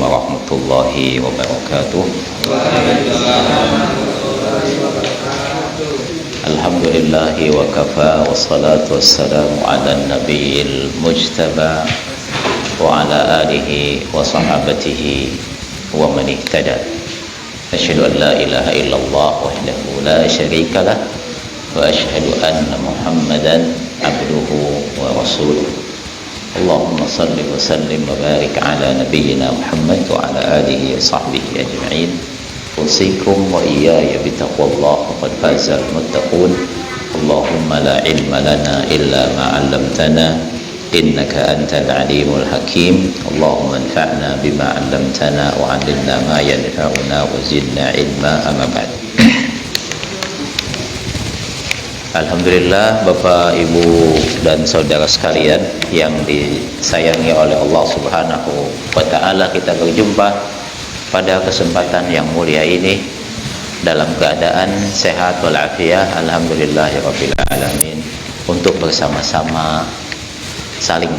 warahmatullahi wabarakatuh. Alhamdulillahi wa kafa, wassalatu wassalamu ala nabiyil mujtaba wa ala alihi wa sahabatihi wa man ihtada. Asyhadu an la ilaha illallah wahdahu la syarika lah wa asyhadu anna Muhammadan abduhu wa rasuluh. Allahumma salli wa sallim wa barik ala nabiyyina Muhammad wa ala alihi wa sahbihi ajma'in. Usikum wa iyaya bitaqwallah, faqad fazal muttaqun. Allahumma la ilma lana illa ma 'allamtana innaka antal alimul hakim. Allahumma anfa'na bima 'allamtana wa 'allimna ma yanfa'una wa zidna ilma. Amma ba'd. Alhamdulillah, Bapak, Ibu, dan saudara sekalian yang disayangi oleh Allah Subhanahu wa ta'ala, kita berjumpa pada kesempatan yang mulia ini dalam keadaan sehat walafiat, alhamdulillahirabbil alamin, untuk bersama-sama saling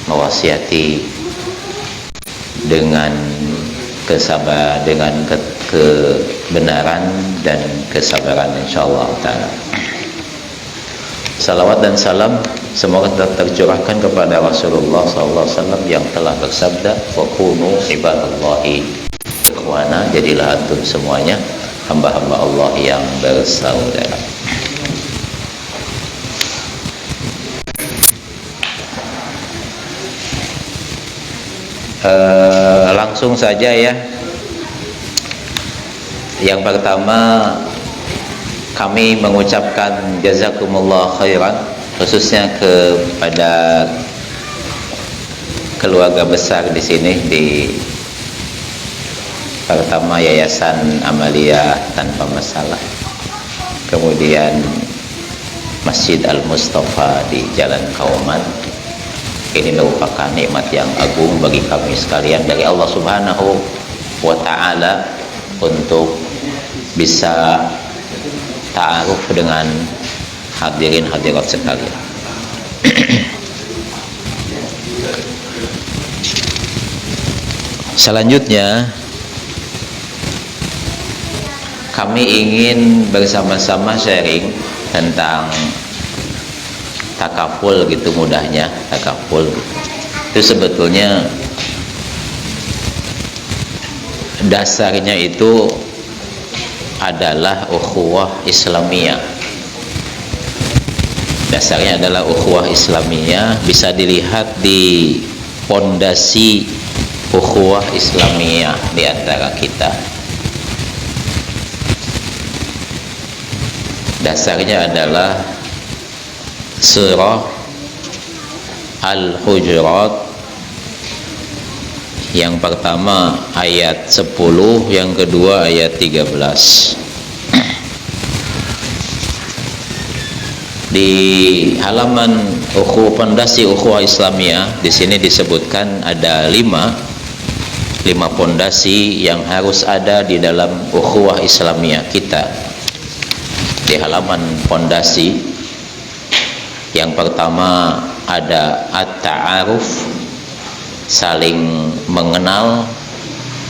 mewasiati dengan kebenaran dan kesabaran insyaallah taala. Salawat dan salam semoga tercurahkan kepada Rasulullah SAW yang telah bersabda, wa kunu ibadallahi ikhwana, jadilah antum semuanya hamba-hamba Allah yang bersaudara. Langsung saja ya. Yang pertama, kami mengucapkan jazakumullah khairan khususnya kepada keluarga besar di sini, di pertama Yayasan Amalia Tanpa Masalah, kemudian Masjid Al-Mustafa di Jalan Kauman. Ini merupakan nikmat yang agung bagi kami sekalian dari Allah Subhanahu wa ta'ala untuk bisa ta'aruf dengan hadirin hadirat sekalian. Selanjutnya kami ingin bersama-sama sharing tentang takaful, gitu mudahnya takaful gitu. Itu sebetulnya dasarnya itu adalah ukhuwah Islamiyah. Dasarnya adalah ukhuwah Islamiyah, bisa dilihat di pondasi ukhuwah Islamiyah di antara kita. Dasarnya adalah surah Al-Hujurat yang pertama ayat 10, yang kedua ayat 13. Di halaman pondasi ukhuwah Islamiyah di sini disebutkan ada 5 pondasi yang harus ada di dalam ukhuwah Islamiyah kita. Di halaman pondasi yang pertama ada at-ta'aruf, saling mengenal.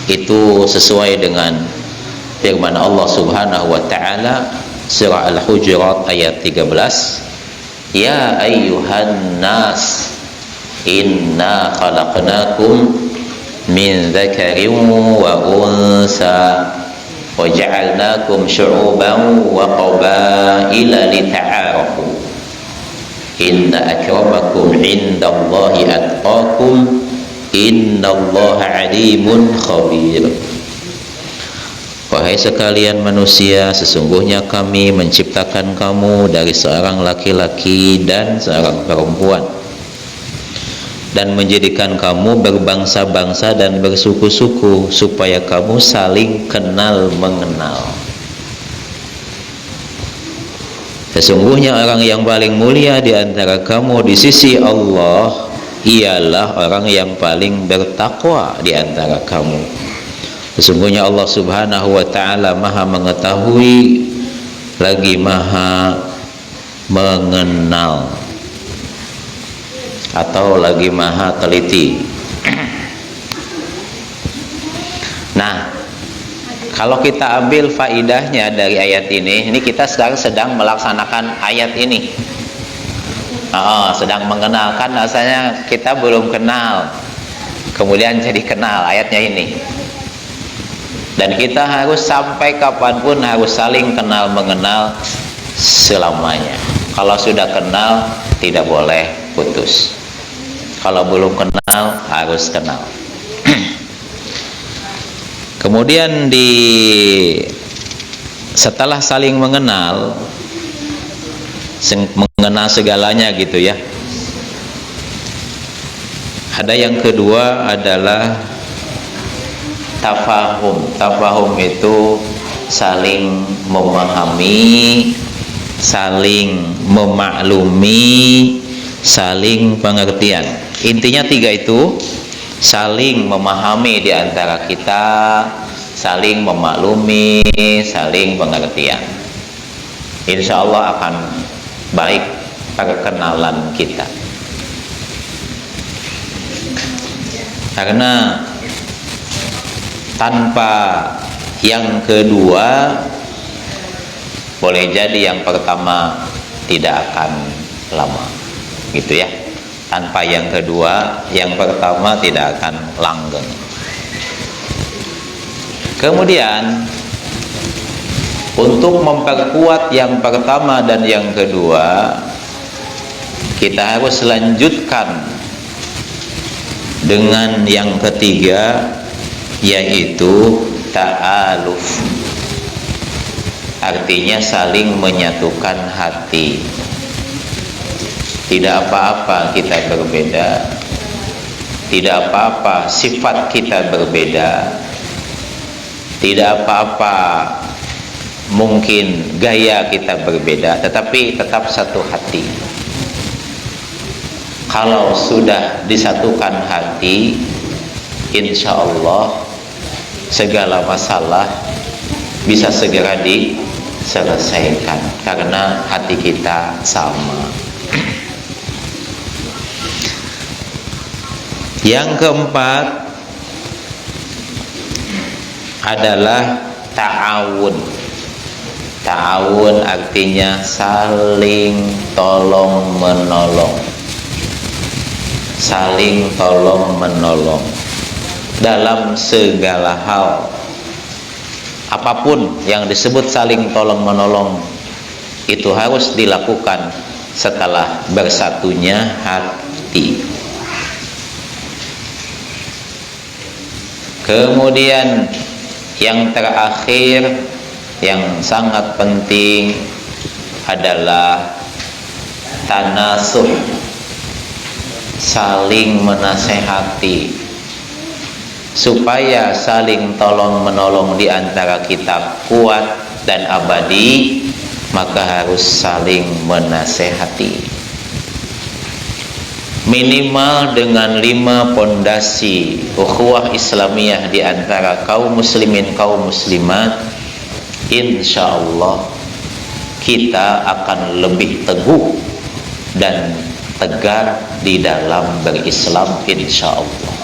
Itu sesuai dengan firman Allah Subhanahu wa ta'ala surah Al-Hujurat ayat 13, ya ayyuhan nas inna khalaqnakum min dzakarin wa unsa wa ja'alnakum syu'uban wa qabaila lita'arafu inna akramakum indallahi atqakum innallaha alimun khabir. Wahai sekalian manusia, sesungguhnya kami menciptakan kamu dari seorang laki-laki dan seorang perempuan, dan menjadikan kamu berbangsa-bangsa dan bersuku-suku supaya kamu saling kenal mengenal. Sesungguhnya orang yang paling mulia di antara kamu di sisi Allah ialah orang yang paling bertakwa di antara kamu. Sesungguhnya Allah Subhanahu wa ta'ala maha mengetahui lagi maha mengenal, atau lagi maha teliti. Nah, kalau kita ambil faidahnya dari ayat ini kita sedang melaksanakan ayat ini. Sedang mengenalkan, rasanya kita belum kenal, kemudian jadi kenal ayatnya ini. Dan kita harus sampai kapanpun harus saling kenal mengenal selamanya. Kalau sudah kenal tidak boleh putus. Kalau belum kenal harus kenal. Kemudian setelah saling mengenal segalanya gitu ya. Ada yang kedua adalah tafahum. Tafahum itu saling memahami, saling memaklumi, saling pengertian. Intinya tiga itu: saling memahami di antara kita, saling memaklumi, saling pengertian. Insya Allah akan baik perkenalan kita. Karena tanpa yang kedua, boleh jadi yang pertama tidak akan lama, gitu ya. Tanpa yang kedua, yang pertama tidak akan langgeng. Kemudian untuk memperkuat yang pertama dan yang kedua, kita harus lanjutkan dengan yang ketiga, yaitu ta'aluf. Artinya saling menyatukan hati. Tidak apa-apa kita berbeda, tidak apa-apa sifat kita berbeda, tidak apa-apa mungkin gaya kita berbeda, tetapi tetap satu hati. Kalau sudah disatukan hati, insya Allah segala masalah bisa segera diselesaikan karena hati kita sama. Yang keempat adalah ta'awun. Ta'awun artinya saling tolong menolong. Saling tolong menolong dalam segala hal. Apapun yang disebut saling tolong menolong itu harus dilakukan setelah bersatunya hati. Kemudian yang terakhir yang sangat penting adalah tanasuh, saling menasehati. Supaya saling tolong menolong di antara kita kuat dan abadi, maka harus saling menasehati. Minimal dengan 5 pondasi ukhuwah Islamiyah di antara kaum muslimin kaum muslimat, insya Allah kita akan lebih teguh dan tegar di dalam berislam, insya Allah,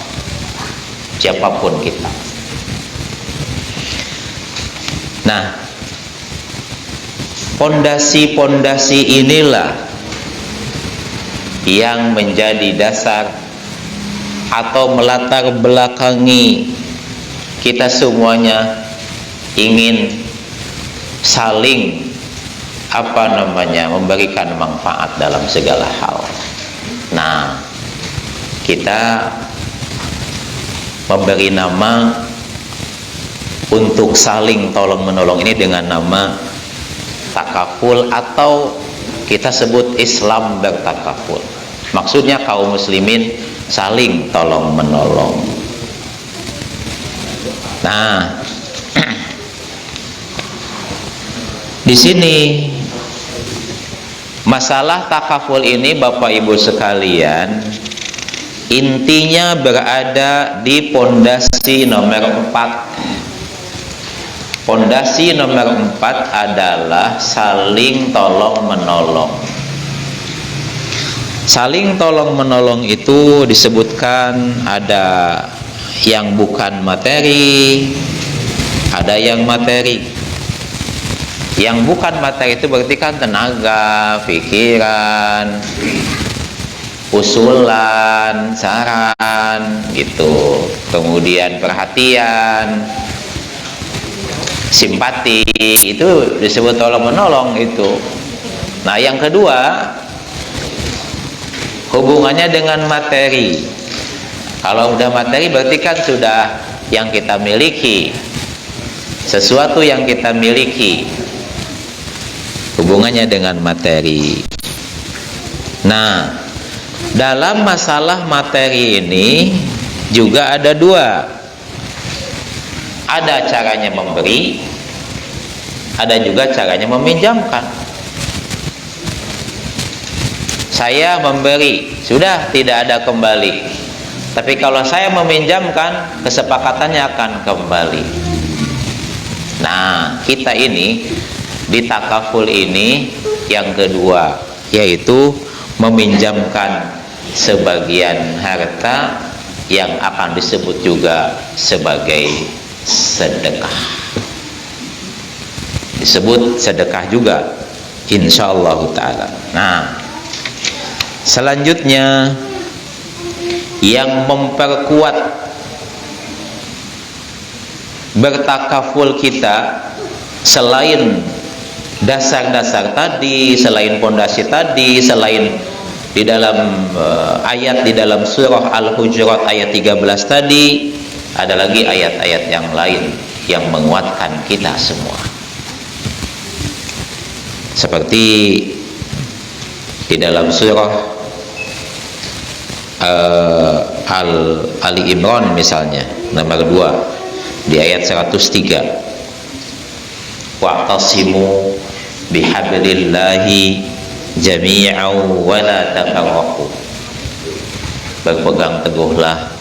siapapun kita. Nah, pondasi-pondasi inilah yang menjadi dasar atau melatar belakangi kita semuanya ingin saling memberikan manfaat dalam segala hal. Nah, kita memberi nama untuk saling tolong menolong ini dengan nama takaful, atau kita sebut Islam bertakaful. Maksudnya kaum muslimin saling tolong menolong. Nah, di sini masalah takaful ini Bapak Ibu sekalian, intinya berada di pondasi nomor 4. Pondasi nomor 4 adalah saling tolong menolong. Saling tolong menolong itu disebutkan ada yang bukan materi, ada yang materi. Yang bukan materi itu berarti kan tenaga, pikiran, usulan, saran gitu. Kemudian perhatian, simpati, itu disebut tolong menolong itu. Nah, yang kedua hubungannya dengan materi. Kalau udah materi berarti kan sudah yang kita miliki, sesuatu yang kita miliki, hubungannya dengan materi. Nah, dalam masalah materi ini juga ada dua. Ada caranya memberi, ada juga caranya meminjamkan. Saya memberi, sudah tidak ada kembali. Tapi kalau saya meminjamkan, kesepakatannya akan kembali. Nah, kita ini di takaful ini yang kedua, yaitu meminjamkan sebagian harta yang akan disebut juga sebagai sedekah. Disebut sedekah juga, insyaallah ta'ala. Nah, selanjutnya yang memperkuat bertakaful kita selain dasar-dasar tadi, selain pondasi tadi, selain di dalam ayat di dalam surah Al-Hujurat ayat 13 tadi, ada lagi ayat-ayat yang lain yang menguatkan kita semua. Seperti di dalam surah Ali Imran misalnya nomor 2 di ayat 103, wa'tasimu bihablillahi jami'an wa la tafarraqu, berpegang teguhlah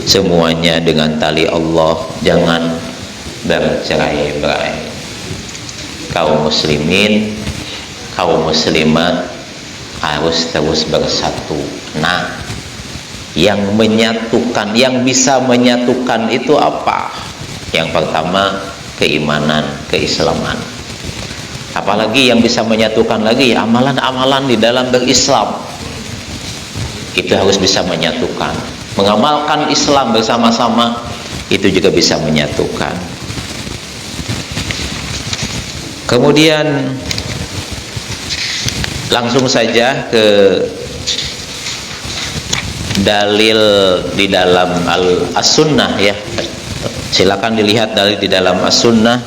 semuanya dengan tali Allah, jangan bercerai-berai. Kaum muslimin, kaum muslimat harus terus bersatu. Nah, yang menyatukan, yang bisa menyatukan itu apa? Yang pertama, keimanan, keislaman. Apalagi yang bisa menyatukan lagi, amalan-amalan di dalam berislam. Itu harus bisa menyatukan. Mengamalkan Islam bersama-sama, itu juga bisa menyatukan. Kemudian langsung saja ke dalil di dalam As-Sunnah ya. Silakan dilihat dalil di dalam As-Sunnah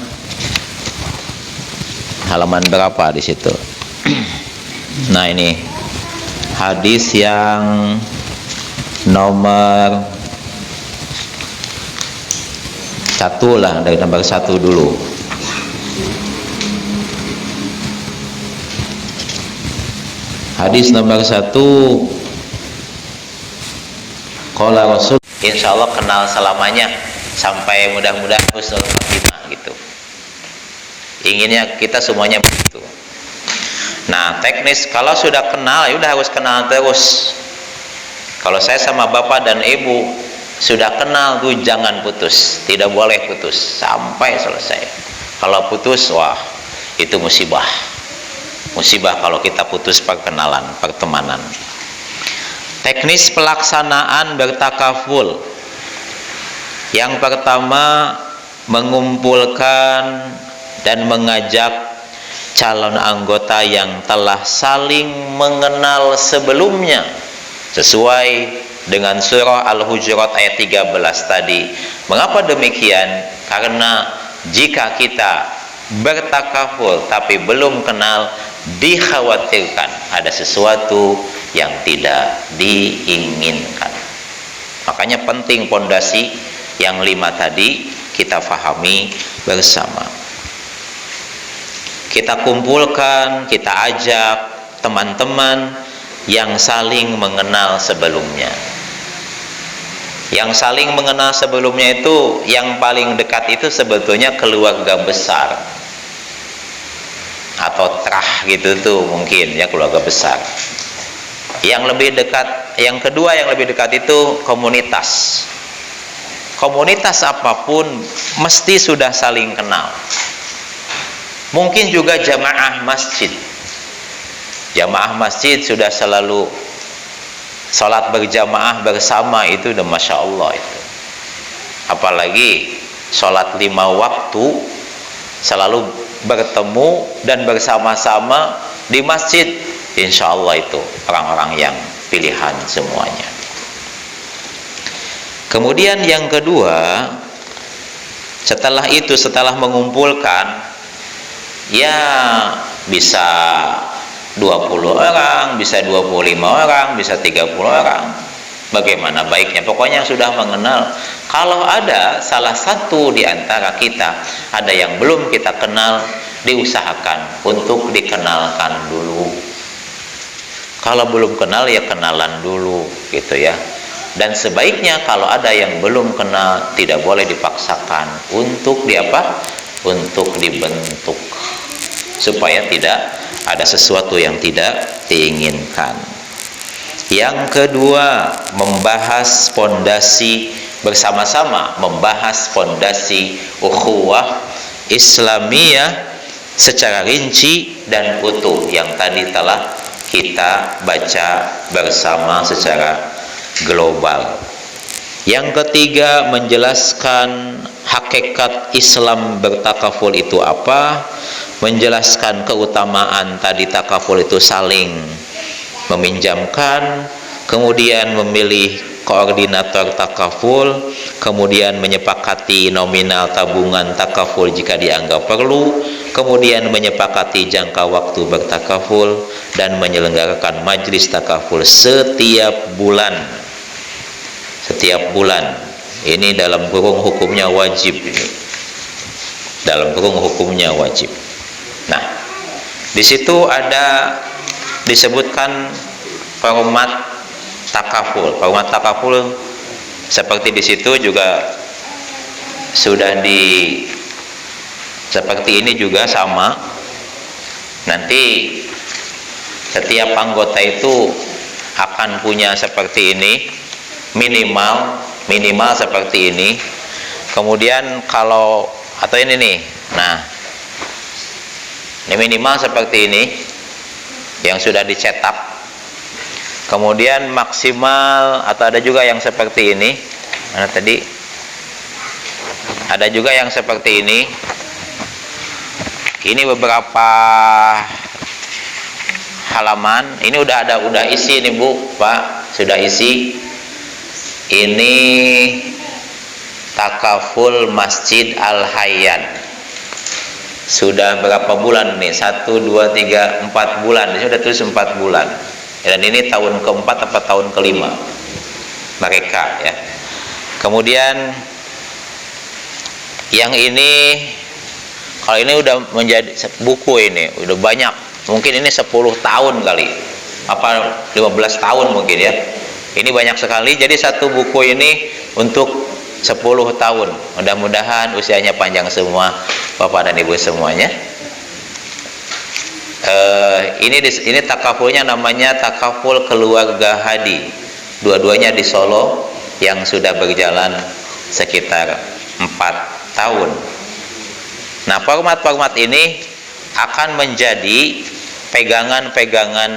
halaman berapa di situ. Nah, ini hadis yang nomor 1 lah, dari nomor 1 dulu. Hadis nomor 1, qala Rasul, insyaallah kenal selamanya sampai mudah-mudahan husnul khatimah gitu. Inginnya kita semuanya begitu. Nah, teknis kalau sudah kenal ya udah harus kenal terus. Kalau saya sama bapak dan ibu sudah kenal tuh jangan putus, tidak boleh putus sampai selesai. Kalau putus, wah itu musibah. Musibah kalau kita putus perkenalan, pertemanan. Teknis pelaksanaan bertakaful. Yang pertama, mengumpulkan dan mengajak calon anggota yang telah saling mengenal sebelumnya sesuai dengan surah Al-Hujurat ayat 13 tadi. Mengapa demikian? Karena jika kita bertakaful tapi belum kenal, dikhawatirkan ada sesuatu yang tidak diinginkan. Makanya penting pondasi yang 5 tadi kita fahami bersama. Kita kumpulkan, kita ajak teman-teman yang saling mengenal sebelumnya. Yang saling mengenal sebelumnya itu, yang paling dekat itu sebetulnya keluarga besar atau terah gitu tuh mungkin ya, keluarga besar. Yang lebih dekat, yang kedua yang lebih dekat itu komunitas. komunitas apapun mesti sudah saling kenal. Mungkin juga jamaah masjid. Jamaah masjid sudah selalu salat berjamaah bersama, itu udah Masya Allah itu. Apalagi salat 5 waktu selalu bertemu dan bersama-sama di masjid, insya Allah itu orang-orang yang pilihan semuanya. Kemudian yang kedua, setelah itu, setelah mengumpulkan, ya bisa 20 orang, bisa 25 orang, bisa 30 orang, bagaimana baiknya. Pokoknya yang sudah mengenal. Kalau ada salah satu di antara kita ada yang belum kita kenal, diusahakan untuk dikenalkan dulu. Kalau belum kenal ya kenalan dulu gitu ya. Dan sebaiknya kalau ada yang belum kenal, tidak boleh dipaksakan untuk untuk dibentuk, supaya tidak ada sesuatu yang tidak diinginkan. Yang kedua, membahas fondasi bersama-sama, membahas fondasi ukhuwah Islamiyah secara rinci dan utuh yang tadi telah kita baca bersama secara global. Yang ketiga, menjelaskan hakikat Islam bertakaful itu apa, menjelaskan keutamaan tadi takaful itu saling meminjamkan, kemudian memilih koordinator takaful, kemudian menyepakati nominal tabungan takaful jika dianggap perlu, kemudian menyepakati jangka waktu bertakaful, dan menyelenggarakan majlis takaful setiap bulan. Setiap bulan. Ini dalam kurung hukumnya wajib ini. Dalam kurung hukumnya wajib. Nah, di situ ada disebutkan format takaful. Format takaful seperti di situ juga sudah seperti ini juga sama. Nanti setiap anggota itu akan punya seperti ini, minimal seperti ini. Kemudian kalau atau ini nih, nah ini minimal seperti ini yang sudah dicetak. Kemudian maksimal, atau ada juga yang seperti ini. Mana tadi? Ada juga yang seperti ini. Ini beberapa halaman. Ini udah isi nih Bu, Pak, sudah isi. Ini takaful Masjid Al-Hayyan. Sudah berapa bulan nih? 1, 2, 3, 4 bulan. Ini sudah tulis 4 bulan. Dan ini tahun keempat atau tahun kelima mereka ya. Kemudian yang ini, kalau ini udah menjadi buku, ini udah banyak. Mungkin ini 10 tahun kali, apa 15 tahun mungkin ya. Ini banyak sekali. Jadi satu buku ini untuk 10 tahun. Mudah-mudahan usianya panjang semua Bapak dan Ibu semuanya. Ini takafulnya namanya takaful keluarga Hadi. Dua-duanya di Solo yang sudah berjalan sekitar 4 tahun. Nah, format-format ini akan menjadi pegangan-pegangan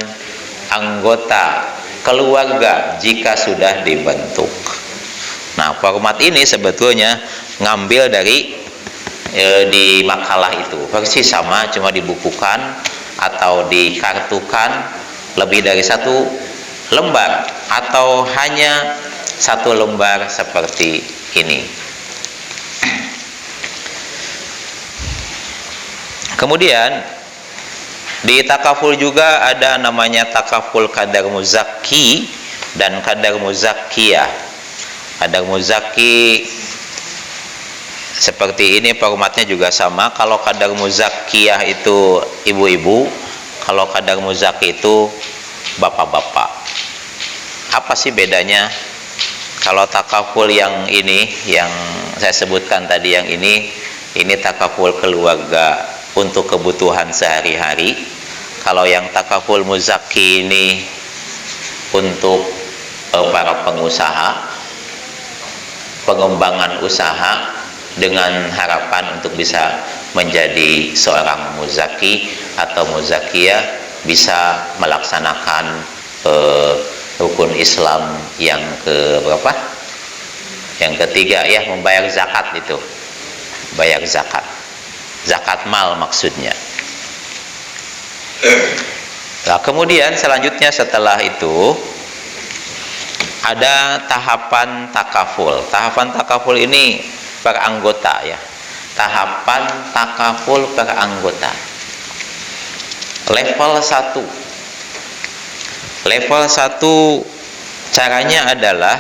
anggota keluarga jika sudah dibentuk. Nah, format ini sebetulnya ngambil dari di makalah itu, persis sama, cuma dibukukan atau dikartukan lebih dari 1 lembar atau hanya 1 lembar seperti ini. Kemudian di takaful juga ada namanya takaful kadar muzakki dan kadar muzakkiyah. Kadar muzakki seperti ini, formatnya juga sama. Kalau kadar muzakkiyah itu ibu-ibu, kalau kadar muzakki itu bapak-bapak. Apa sih bedanya? Kalau takaful yang ini, yang saya sebutkan tadi, yang ini takaful keluarga untuk kebutuhan sehari-hari. Kalau yang takaful muzakki ini untuk para pengusaha. pengembangan usaha dengan harapan untuk bisa menjadi seorang muzaki atau muzakiyah, bisa melaksanakan rukun Islam yang ke berapa? Yang ketiga ya, membayar zakat itu. Bayar zakat. Zakat mal maksudnya. Nah, kemudian selanjutnya setelah itu ada tahapan takaful. Tahapan takaful ini per anggota ya. Tahapan takaful per anggota. Level 1. Level 1 caranya adalah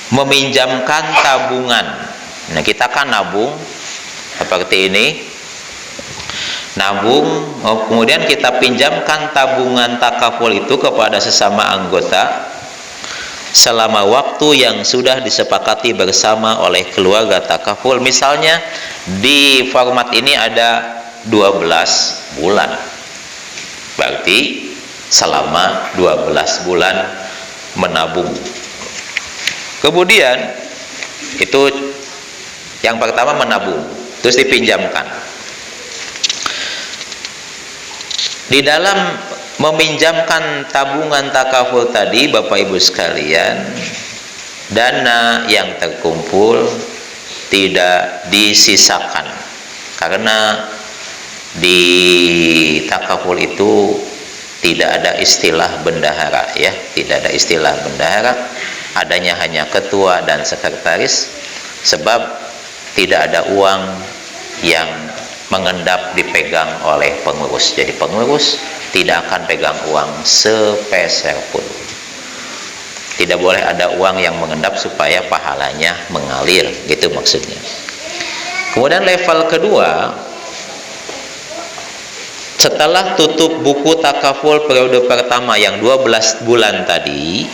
meminjamkan tabungan. Nah, kita kan nabung seperti ini. Nabung, kemudian kita pinjamkan tabungan takaful itu kepada sesama anggota selama waktu yang sudah disepakati bersama oleh keluarga takaful. Misalnya di format ini ada 12 bulan. Berarti selama 12 bulan menabung. Kemudian itu yang pertama menabung, terus dipinjamkan. Di dalam meminjamkan tabungan takaful tadi, Bapak Ibu sekalian, dana yang terkumpul tidak disisakan, karena di takaful itu tidak ada istilah bendahara ya, tidak ada istilah bendahara, adanya hanya ketua dan sekretaris, sebab tidak ada uang yang mengendap dipegang oleh pengurus. Jadi pengurus tidak akan pegang uang sepeser pun. Tidak boleh ada uang yang mengendap supaya pahalanya mengalir, gitu maksudnya. Kemudian level kedua, setelah tutup buku takaful periode pertama yang 12 bulan tadi,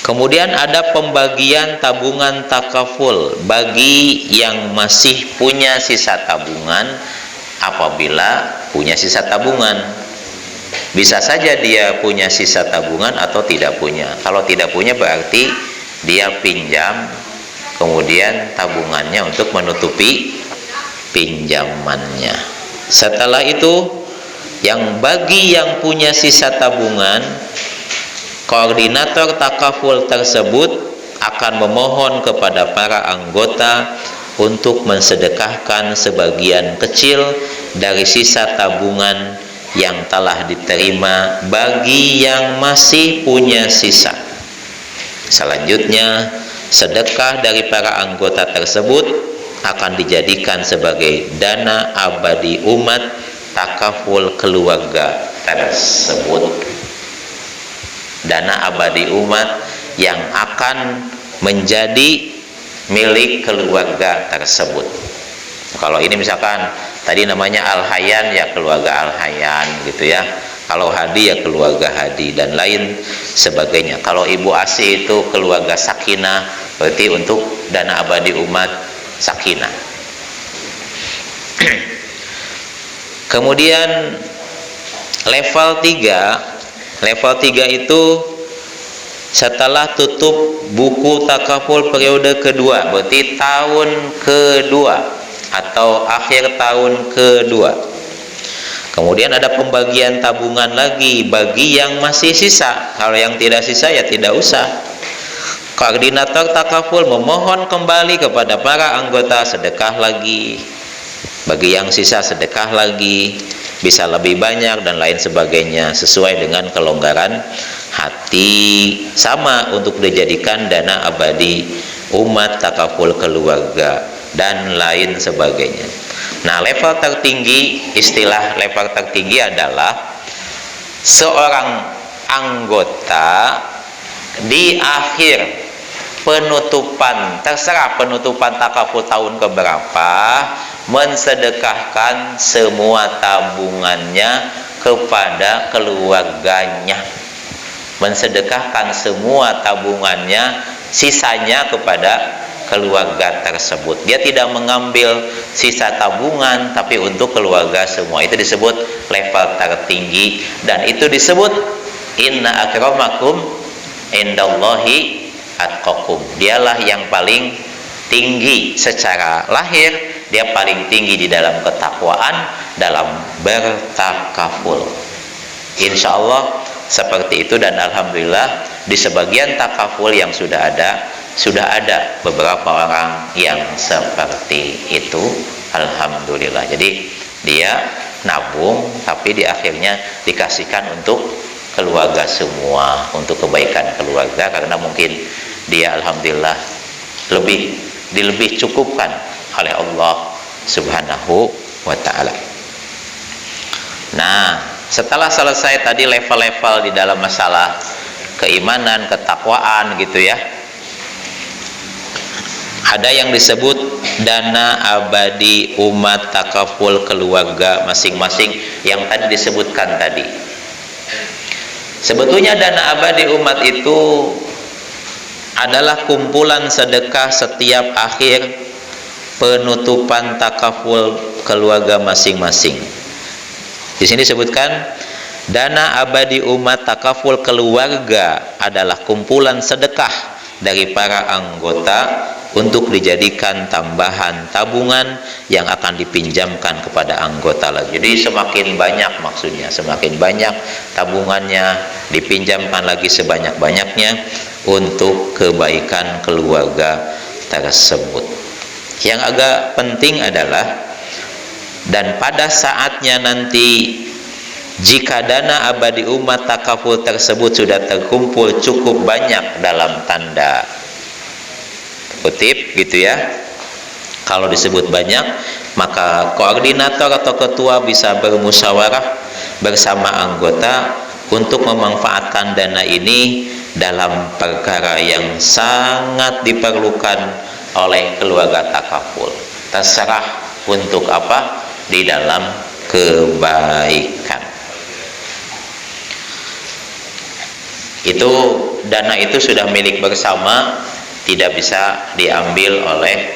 kemudian ada pembagian tabungan takaful bagi yang masih punya sisa tabungan. Apabila punya sisa tabungan, bisa saja dia punya sisa tabungan atau tidak punya. Kalau tidak punya berarti dia pinjam, kemudian tabungannya untuk menutupi pinjamannya. Setelah itu, yang bagi yang punya sisa tabungan, koordinator takaful tersebut akan memohon kepada para anggota untuk mensedekahkan sebagian kecil dari sisa tabungan yang telah diterima bagi yang masih punya sisa. Selanjutnya, sedekah dari para anggota tersebut akan dijadikan sebagai dana abadi umat takaful keluarga tersebut. Dana abadi umat yang akan menjadi milik keluarga tersebut. Kalau ini misalkan tadi namanya Al-Hayyan, ya keluarga Al-Hayyan gitu ya. Kalau Hadi ya keluarga Hadi dan lain sebagainya. Kalau Ibu Asi itu keluarga Sakinah, berarti untuk dana abadi umat Sakinah. Kemudian level 3 itu setelah tutup buku takaful periode kedua, berarti tahun kedua atau akhir tahun kedua. Kemudian ada pembagian tabungan lagi bagi yang masih sisa. Kalau yang tidak sisa ya tidak usah. Koordinator takaful memohon kembali kepada para anggota sedekah lagi. Bagi yang sisa sedekah lagi, bisa lebih banyak dan lain sebagainya sesuai dengan kelonggaran hati. Sama untuk dijadikan dana abadi umat takaful keluarga dan lain sebagainya. Nah, level tertinggi, istilah level tertinggi adalah seorang anggota di akhir penutupan, terserah penutupan takaful tahun keberapa, mensedekahkan semua tabungannya kepada keluarganya. Mensedekahkan semua tabungannya, sisanya kepada keluarga tersebut. Dia tidak mengambil sisa tabungan, tapi untuk keluarga semua. Itu disebut level tertinggi, dan itu disebut inna akramakum indallahi atqakum. Dialah yang paling tinggi secara lahir, dia paling tinggi di dalam ketakwaan, dalam bertakaful. Insya Allah seperti itu, dan alhamdulillah di sebagian takaful yang sudah ada beberapa orang yang seperti itu, alhamdulillah. Jadi dia nabung tapi di akhirnya dikasihkan untuk keluarga semua, untuk kebaikan keluarga, karena mungkin dia alhamdulillah lebih cukupkan oleh Allah Subhanahu wa ta'ala. Nah, setelah selesai tadi level-level di dalam masalah keimanan, ketakwaan gitu ya, ada yang disebut dana abadi umat, takaful keluarga masing-masing yang tadi disebutkan tadi. Sebetulnya dana abadi umat itu adalah kumpulan sedekah setiap akhir penutupan takaful keluarga masing-masing. Di sini disebutkan dana abadi umat takaful keluarga adalah kumpulan sedekah dari para anggota untuk dijadikan tambahan tabungan yang akan dipinjamkan kepada anggota lagi. Jadi semakin banyak, maksudnya semakin banyak tabungannya, dipinjamkan lagi sebanyak-banyaknya untuk kebaikan keluarga tersebut. Yang agak penting adalah, dan pada saatnya nanti jika dana abadi umat takaful tersebut sudah terkumpul cukup banyak, dalam tanda kutip gitu ya, kalau disebut banyak, maka koordinator atau ketua bisa bermusyawarah bersama anggota untuk memanfaatkan dana ini dalam perkara yang sangat diperlukan oleh keluarga takaful. Terserah untuk apa, di dalam kebaikan. Itu dana itu sudah milik bersama, tidak bisa diambil oleh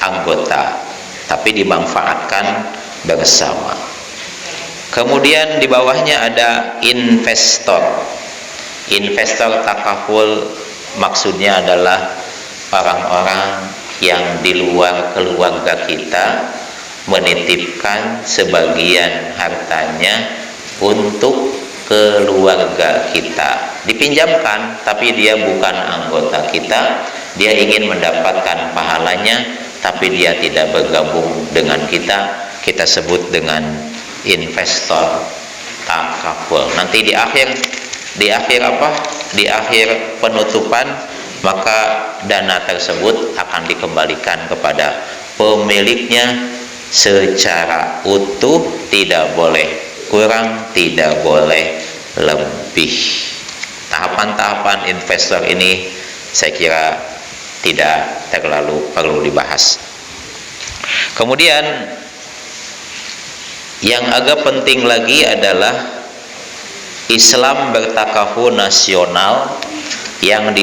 anggota, tapi dimanfaatkan bersama. Kemudian di bawahnya ada investor. Investor takaful maksudnya adalah orang-orang yang di luar keluarga kita menitipkan sebagian hartanya untuk keluarga kita, dipinjamkan, tapi dia bukan anggota kita, dia ingin mendapatkan pahalanya, tapi dia tidak bergabung dengan kita, kita sebut dengan investor takaful. Nanti di akhir apa? Di akhir penutupan, maka dana tersebut akan dikembalikan kepada pemiliknya secara utuh, tidak boleh kurang, tidak boleh lebih. Tahapan-tahapan investor ini saya kira tidak terlalu perlu dibahas. Kemudian yang agak penting lagi adalah Islam bertakaful nasional yang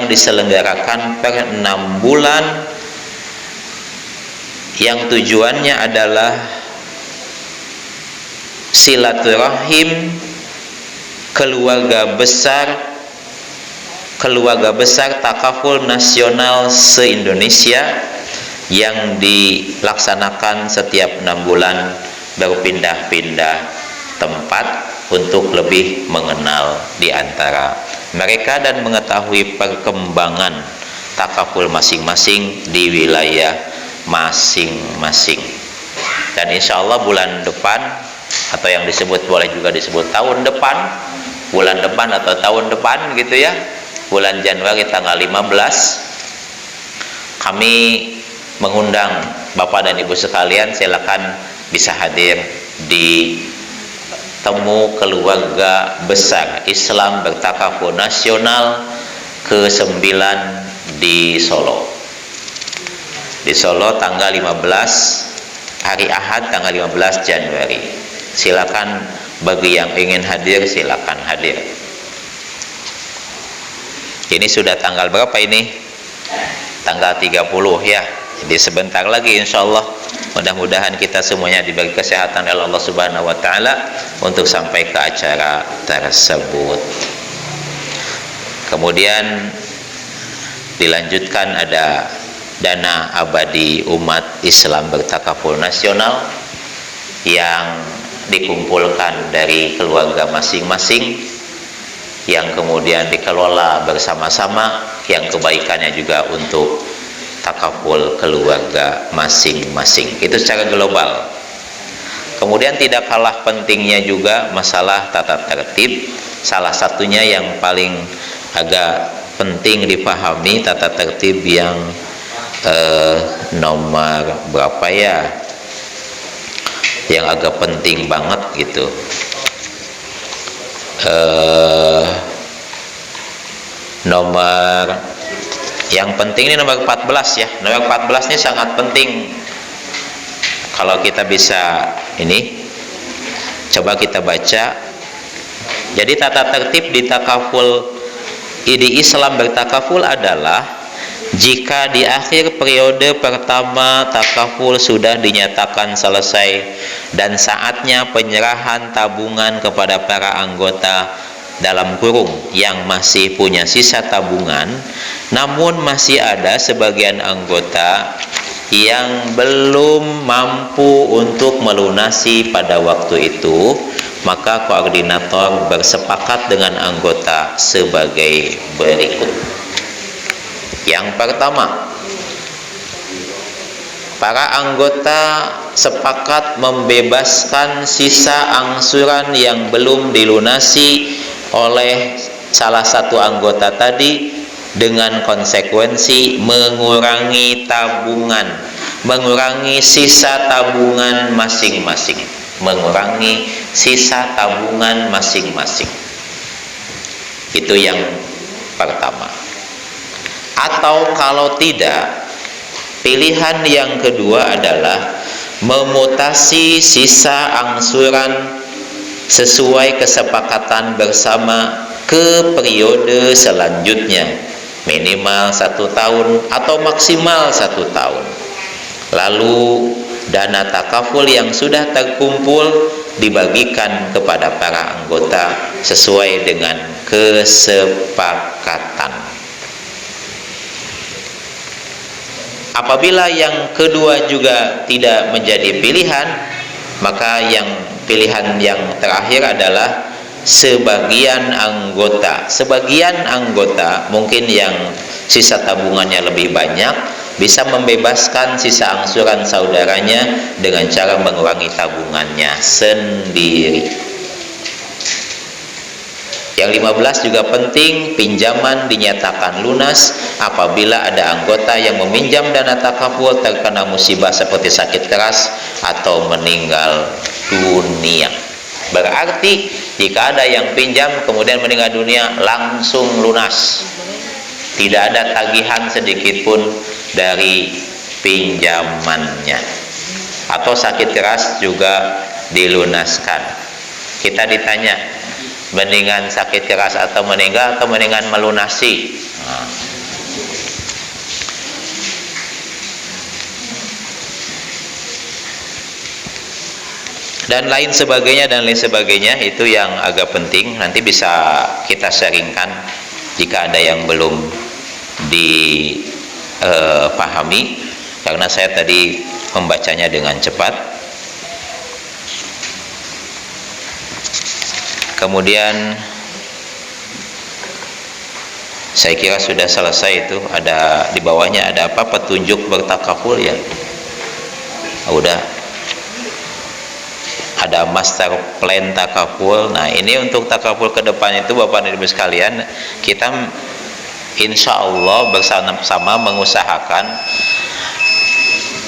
diselenggarakan per 6 bulan, yang tujuannya adalah silaturahim keluarga besar takaful nasional se-Indonesia yang dilaksanakan setiap 6 bulan, berpindah-pindah tempat untuk lebih mengenal di antara mereka dan mengetahui perkembangan takaful masing-masing di wilayah masing-masing. Dan insya Allah bulan depan, atau yang boleh juga disebut tahun depan, bulan depan atau tahun depan gitu ya, bulan Januari tanggal 15, kami mengundang Bapak dan Ibu sekalian, silakan bisa hadir di temu keluarga besar Islam bertakaful nasional ke-9 di Solo. Di Solo tanggal 15, hari Ahad tanggal 15 Januari. Silakan, bagi yang ingin hadir silakan hadir. Ini sudah tanggal berapa ini? Tanggal 30 ya. Jadi sebentar lagi insya Allah. Mudah-mudahan kita semuanya diberi kesehatan oleh Allah Subhanahu wa ta'ala untuk sampai ke acara tersebut. Kemudian dilanjutkan ada dana abadi umat Islam bertakaful nasional yang dikumpulkan dari keluarga masing-masing, yang kemudian dikelola bersama-sama, yang kebaikannya juga untuk takaful keluarga masing-masing. Itu secara global. Kemudian tidak kalah pentingnya juga masalah tata tertib. Salah satunya yang paling agak penting dipahami, tata tertib yang nomor berapa ya, yang agak penting banget gitu. Nomor yang penting ini nomor 14 ya. Nomor 14 ini sangat penting. Kalau kita bisa ini, coba kita baca. Jadi tata tertib di takaful, di Islam bertakaful adalah jika di akhir periode pertama takaful sudah dinyatakan selesai dan saatnya penyerahan tabungan kepada para anggota dalam kurung yang masih punya sisa tabungan, namun masih ada sebagian anggota yang belum mampu untuk melunasi pada waktu itu, maka koordinator bersepakat dengan anggota sebagai berikut. Yang pertama, para anggota sepakat membebaskan sisa angsuran yang belum dilunasi oleh salah satu anggota tadi dengan konsekuensi mengurangi tabungan, mengurangi sisa tabungan masing-masing, mengurangi sisa tabungan masing-masing. Itu yang pertama. Atau kalau tidak, pilihan yang kedua adalah memutasi sisa angsuran sesuai kesepakatan bersama ke periode selanjutnya, minimal 1 tahun atau maksimal 1 tahun. Lalu dana takaful yang sudah terkumpul dibagikan kepada para anggota sesuai dengan kesepakatan. Apabila yang kedua juga tidak menjadi pilihan, maka yang pilihan yang terakhir adalah sebagian anggota mungkin yang sisa tabungannya lebih banyak bisa membebaskan sisa angsuran saudaranya dengan cara mengurangi tabungannya sendiri. Yang 15 juga penting, pinjaman dinyatakan lunas apabila ada anggota yang meminjam dana takaful terkena musibah seperti sakit keras atau meninggal dunia. Berarti jika ada yang pinjam kemudian meninggal dunia langsung lunas, tidak ada tagihan sedikit pun dari pinjamannya. Atau sakit keras juga dilunaskan. Kita ditanya, mendingan sakit keras atau meninggal atau mendingan melunasi? Dan lain sebagainya itu yang agak penting, nanti bisa kita sharingkan jika ada yang belum dipahami, karena saya tadi membacanya dengan cepat. Kemudian saya kira sudah selesai itu. Ada di bawahnya ada apa? Petunjuk bertakaful ya. Udah. Ada master plan takaful. Nah, ini untuk takaful ke depan itu Bapak dan Ibu sekalian, kita insya Allah bersama-sama mengusahakan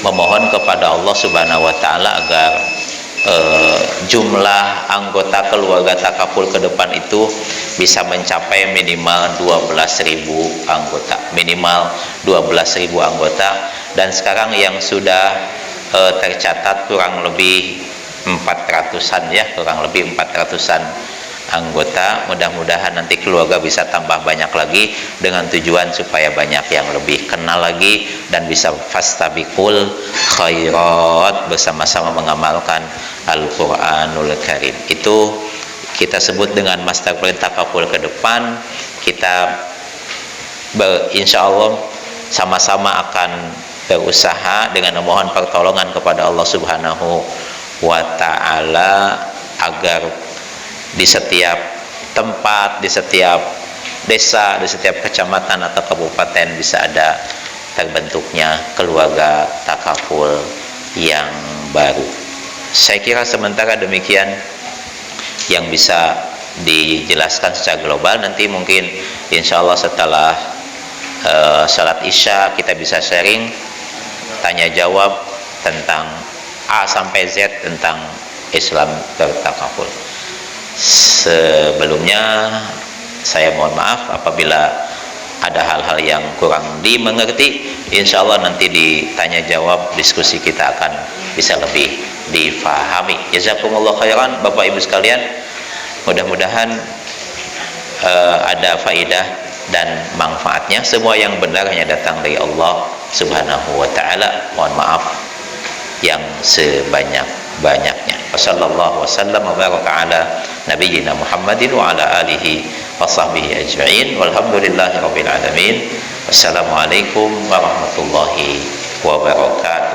memohon kepada Allah Subhanahu wa taala agar jumlah anggota keluarga takaful ke depan itu bisa mencapai minimal 12.000 anggota, minimal 12.000 anggota. Dan sekarang yang sudah tercatat kurang lebih 400-an ya, kurang lebih 400-an anggota. Mudah-mudahan nanti keluarga bisa tambah banyak lagi dengan tujuan supaya banyak yang lebih kenal lagi dan bisa fastabiqul khairat, bersama-sama mengamalkan Al-Qur'anul Karim. Itu kita sebut dengan master plan takaful ke depan. Kita insya Allah sama-sama akan berusaha dengan memohon pertolongan kepada Allah Subhanahu wa Ta'ala agar di setiap tempat, di setiap desa, di setiap kecamatan atau kabupaten bisa ada terbentuknya keluarga takaful yang baru. Saya kira sementara demikian yang bisa dijelaskan secara global. Nanti mungkin insya Allah setelah salat isya kita bisa sharing, tanya jawab tentang A sampai Z tentang Islam bertakaful. Sebelumnya saya mohon maaf apabila ada hal-hal yang kurang dimengerti. Insya Allah nanti ditanya jawab, diskusi kita akan bisa lebih difahami. Jazakumullah khairan Bapak Ibu sekalian. Mudah-mudahan ada faidah dan manfaatnya. Semua yang benar hanya datang dari Allah Subhanahu wa Ta'ala. Mohon maaf yang sebanyak-banyaknya. Wassallallahu wasallam wa baraka ala nabiyyina Muhammadin wa ala alihi wa sahbihi ajma'in. Walhamdulillahi rabbil alamin. Wassalamualaikum warahmatullahi wabarakatuh.